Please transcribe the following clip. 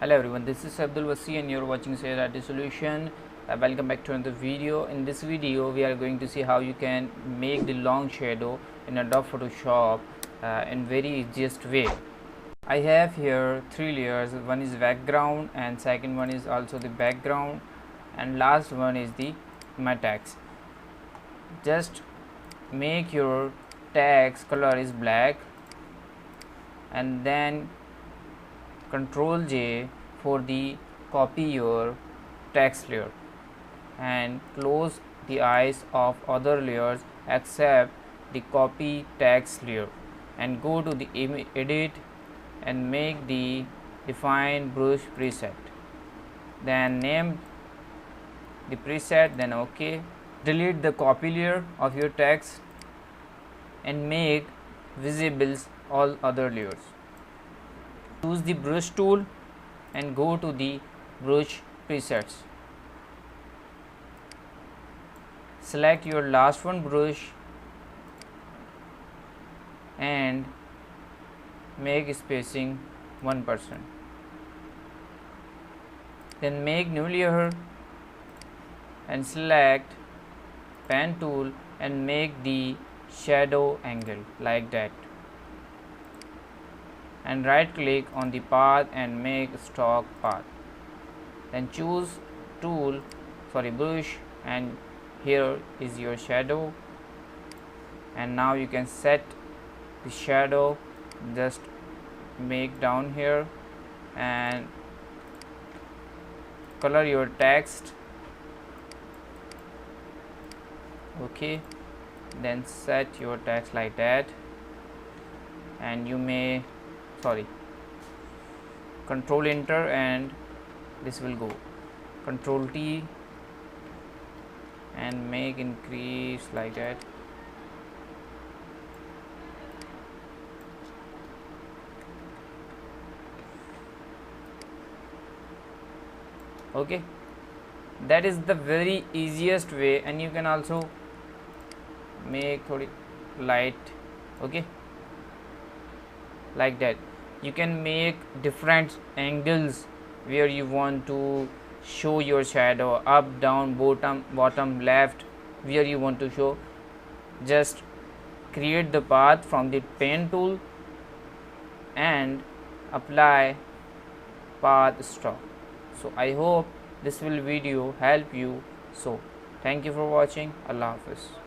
Hello everyone, this is Wasi and you're watching SYED I.T solution. Welcome back to another video. In this video we are going to see how you can make the long shadow in Adobe Photoshop in very easiest way. I have here three layers. One is background and second one is also the background and last one is the my text. Just make your text color is black and then Ctrl J for the copy your text layer and close the eyes of other layers except the copy text layer and go to the edit and make the define brush preset, then name the preset, then OK. Delete the copy layer of your text and make visible all other layers. Choose the brush tool and go to the brush presets. Select your last one brush and make spacing 1%. Then make new layer and select pen tool and make the shadow angle like that. And right click on the path and make stock path, then choose brush and here is your shadow. And now you can set the shadow, just make down here and color your text, okay, then set your text like that and you may Control enter and this will go, Control T and make increase like that. Okay, that is the very easiest way, and you can also make thodi light, okay, like that. You can make different angles where you want to show your shadow, up, down, bottom, left, where you want to show. Just create the path from the pen tool and apply path stroke. So I hope this will video help you. So thank you for watching. Allah Hafiz.